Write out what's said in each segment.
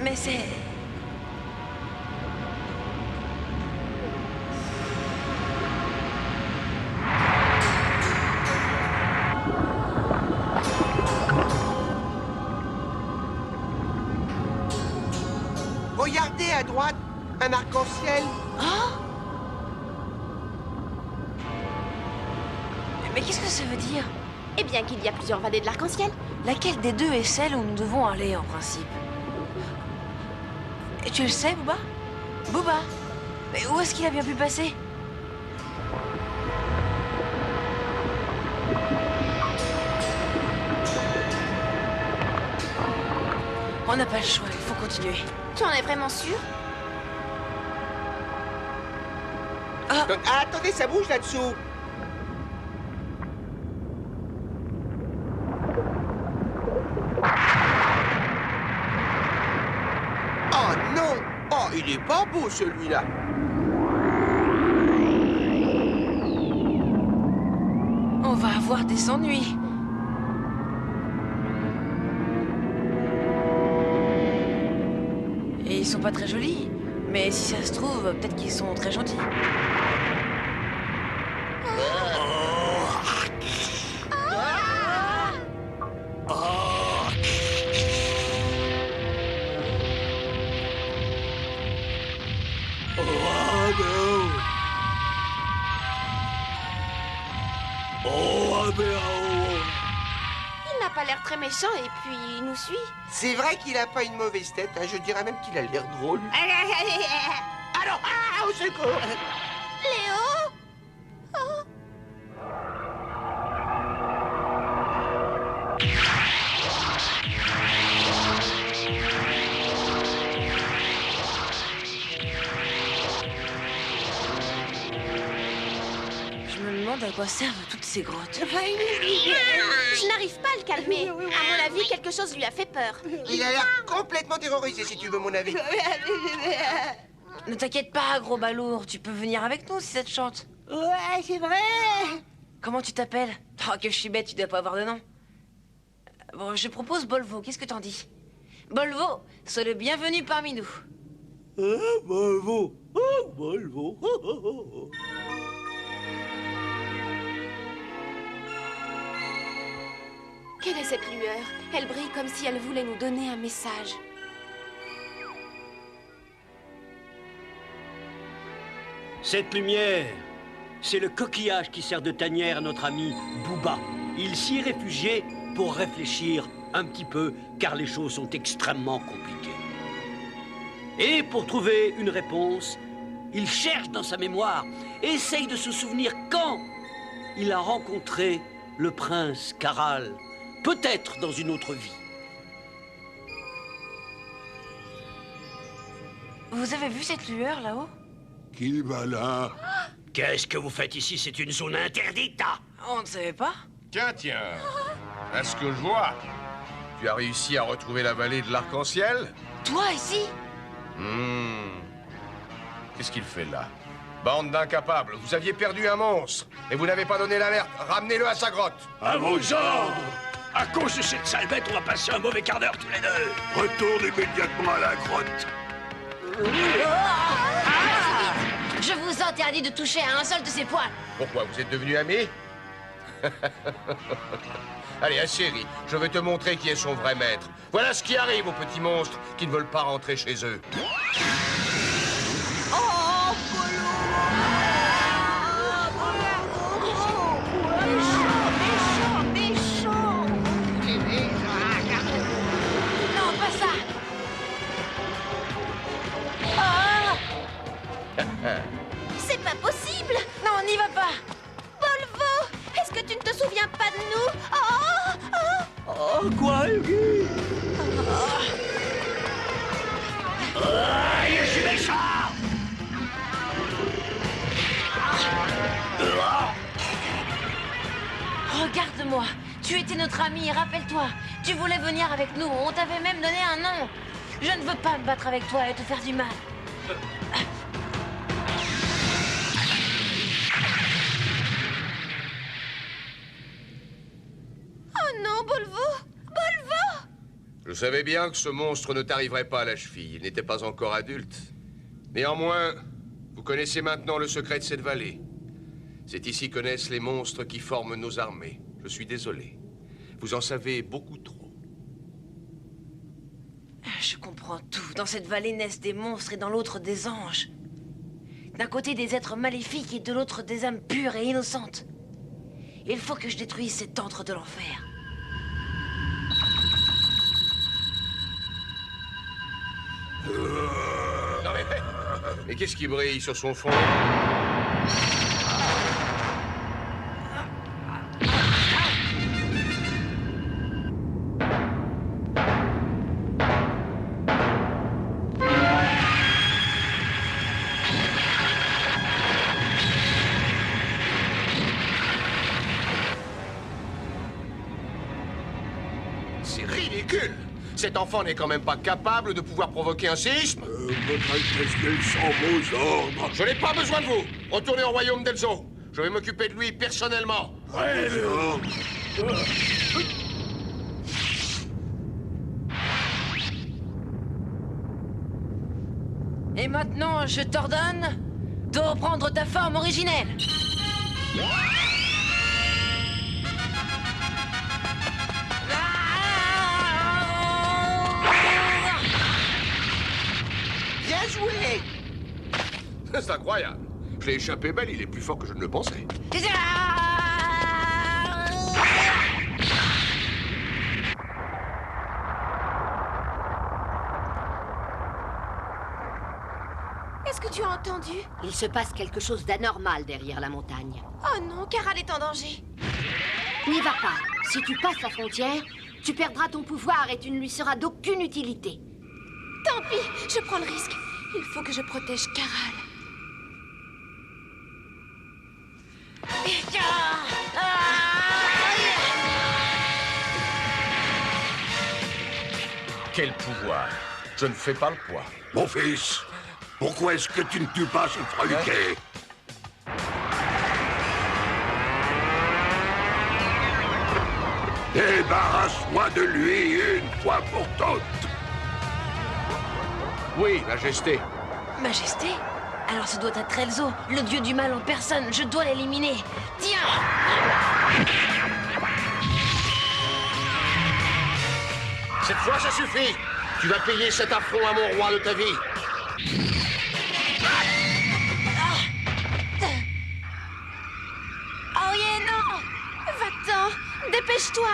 Mais c'est... Regardez à droite, un arc-en-ciel. Oh! Mais qu'est-ce que ça veut dire? Eh bien qu'il y a plusieurs vallées de l'arc-en-ciel. Laquelle des deux est celle où nous devons aller, en principe? Et tu le sais, Booba? Booba? Mais où est-ce qu'il a bien pu passer? On n'a pas le choix, il faut continuer. Tu en es vraiment sûr? Ah! Ah, attendez, ça bouge là-dessous. Oh non! Oh, il est pas beau celui-là. On va avoir des ennuis. Et ils sont pas très jolis. Mais si ça se trouve, peut-être qu'ils sont très gentils. Il n'a pas l'air très méchant et puis il nous suit. C'est vrai qu'il a pas une mauvaise tête, hein. Je dirais même qu'il a l'air drôle. Alors, ah, au secours! Léo? Je me demande à quoi servent toutes ces grottes. Je n'arrive pas à le calmer. À mon avis, quelque chose lui a fait peur. Il a l'air complètement terrorisé, si tu veux mon avis. Ne t'inquiète pas, gros balourd. Tu peux venir avec nous si ça te chante. Ouais, c'est vrai. Comment tu t'appelles? Oh, que je suis bête, tu dois pas avoir de nom. Bon, je propose Bolvo. Qu'est-ce que t'en dis? Bolvo, sois le bienvenu parmi nous. Volvo. Oh, Volvo. Quelle est cette lueur? Elle brille comme si elle voulait nous donner un message. Cette lumière, c'est le coquillage qui sert de tanière à notre ami Booba. Il s'y est réfugié pour réfléchir un petit peu, car les choses sont extrêmement compliquées. Et pour trouver une réponse, il cherche dans sa mémoire, essaye de se souvenir quand il a rencontré le prince Caral, peut-être dans une autre vie. Vous avez vu cette lueur là-haut? Qu'il va là? Qu'est-ce que vous faites ici? C'est une zone interdite. On ne savait pas. Tiens, à ce que je vois, tu as réussi à retrouver la vallée de l'arc-en-ciel? Toi ici? Qu'est-ce qu'il fait là? Bande d'incapables, vous aviez perdu un monstre et vous n'avez pas donné l'alerte. Ramenez-le à sa grotte. À vos ordres! À cause de cette sale bête, on va passer un mauvais quart d'heure tous les deux. Retourne immédiatement à la grotte. Je vous interdis de toucher à un seul de ces poils. Pourquoi, vous êtes devenus amis? Allez, chérie, je vais te montrer qui est son vrai maître. Voilà ce qui arrive aux petits monstres qui ne veulent pas rentrer chez eux. Non, pas ça. C'est pas possible! Non, on n'y va pas. Bolvo! Est-ce que tu ne te souviens pas de nous? Oh, quoi, Hugo? Je suis méchant! Regarde-moi. Tu étais notre ami, rappelle-toi. Tu voulais venir avec nous. On t'avait même donné un nom. Je ne veux pas me battre avec toi et te faire du mal. Oh non, Bolvo! Bolvo! Je savais bien que ce monstre ne t'arriverait pas à la cheville. Il n'était pas encore adulte. Néanmoins, vous connaissez maintenant le secret de cette vallée. C'est ici que naissent les monstres qui forment nos armées. Je suis désolé. Vous en savez beaucoup trop. Je comprends tout. Dans cette vallée naissent des monstres et dans l'autre des anges. D'un côté des êtres maléfiques et de l'autre des âmes pures et innocentes. Il faut que je détruise cet antre de l'enfer. Non mais qu'est-ce qui brille sur son fond? C'est ridicule! Cet enfant n'est quand même pas capable de pouvoir provoquer un séisme. Votre Altesse descend vos ordres. Je n'ai pas besoin de vous. Retournez au royaume d'Elzo. Je vais m'occuper de lui personnellement. Et maintenant, je t'ordonne de reprendre ta forme originelle. Bien joué! C'est incroyable. Je l'ai échappé belle, il est plus fort que je ne le pensais. Est-ce que tu as entendu? Il se passe quelque chose d'anormal derrière la montagne. Oh non, Caral est en danger. N'y va pas. Si tu passes la frontière, tu perdras ton pouvoir et tu ne lui seras d'aucune utilité. Tant pis, je prends le risque. Il faut que je protège Caral. Quel pouvoir! Je ne fais pas le poids. Mon fils, pourquoi est-ce que tu ne tues pas ce freluquet? Débarrasse-moi de lui une fois pour toutes. Oui, Majesté. Majesté? Alors ce doit être Elzo, le dieu du mal en personne. Je dois l'éliminer. Tiens! Cette fois, ça suffit. Tu vas payer cet affront à mon roi de ta vie. Oh yeah, non! Va-t'en! Dépêche-toi!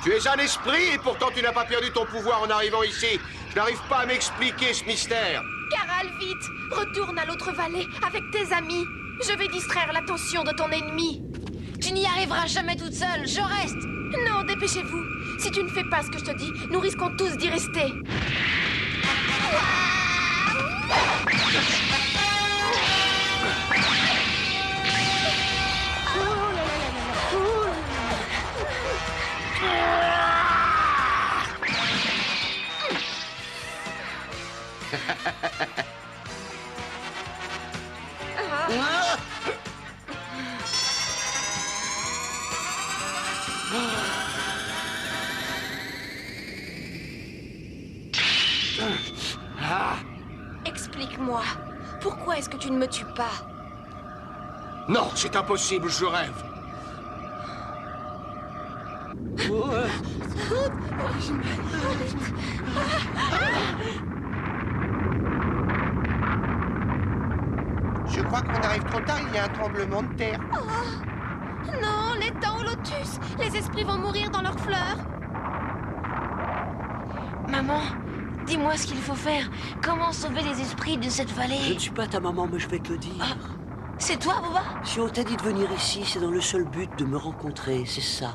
Tu es un esprit et pourtant tu n'as pas perdu ton pouvoir en arrivant ici. Je n'arrive pas à m'expliquer ce mystère. Caral, vite! Retourne à l'autre vallée avec tes amis. Je vais distraire l'attention de ton ennemi. Tu n'y arriveras jamais toute seule, je reste. Non, dépêchez-vous. Si tu ne fais pas ce que je te dis, nous risquons tous d'y rester. Explique-moi, pourquoi est-ce que tu ne me tues pas? Non, c'est impossible, je rêve. Je crois qu'on arrive trop tard, il y a un tremblement de terre. Non, les dents au lotus! Les esprits vont mourir dans leurs fleurs! Maman, dis-moi ce qu'il faut faire. Comment sauver les esprits de cette Je vallée? ne suis pas ta maman, mais je vais te le dire. Ah, c'est toi, Booba? Si on t'a dit de venir ici, c'est dans le seul but de me rencontrer, c'est ça.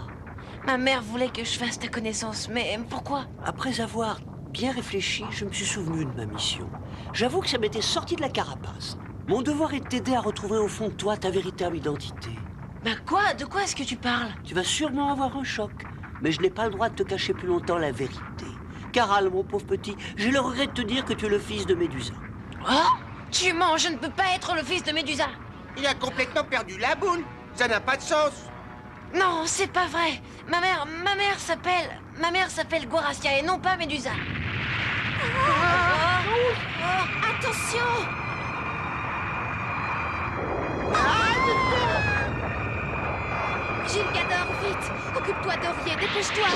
Ma mère voulait que je fasse ta connaissance, mais pourquoi? Après avoir bien réfléchi, je me suis souvenu de ma mission. J'avoue que ça m'était sorti de la carapace. Mon devoir est de t'aider à retrouver au fond de toi ta véritable identité. Ben quoi? De quoi est-ce que tu parles? Tu vas sûrement avoir un choc, mais je n'ai pas le droit de te cacher plus longtemps la vérité. Caral, mon pauvre petit, j'ai le regret de te dire que tu es le fils de Médusa. Oh? Tu mens, je ne peux pas être le fils de Médusa. Il a complètement perdu la boule. Ça n'a pas de sens. Non, c'est pas vrai. Ma mère s'appelle Goracia et non pas Médusa. Attention! Gilgador, vite! Occupe-toi d'Aurier, dépêche-toi!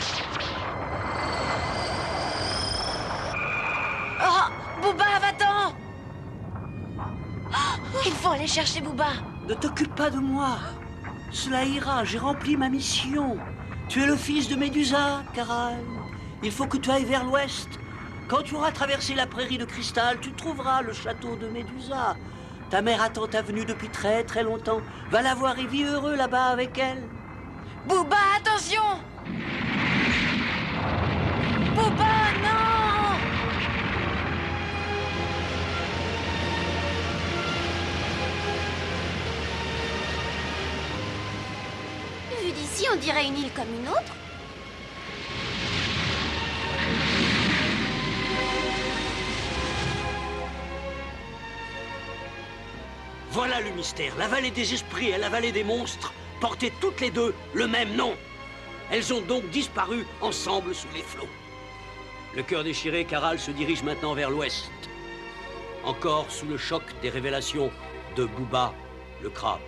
Oh, Booba, va-t'en! Il faut aller chercher Booba. Ne t'occupe pas de moi. Cela ira, j'ai rempli ma mission. Tu es le fils de Médusa, Caral. Il faut que tu ailles vers l'ouest. Quand tu auras traversé la prairie de cristal, tu trouveras le château de Médusa. Ta mère attend ta venue depuis très très longtemps. Va la voir et vis heureux là-bas avec elle. Booba, attention! Booba, non! Vu d'ici, on dirait une île comme une autre. Voilà le mystère. La vallée des esprits et la vallée des monstres portaient toutes les deux le même nom. Elles ont donc disparu ensemble sous les flots. Le cœur déchiré, Caral se dirige maintenant vers l'ouest. Encore sous le choc des révélations de Booba, le crabe.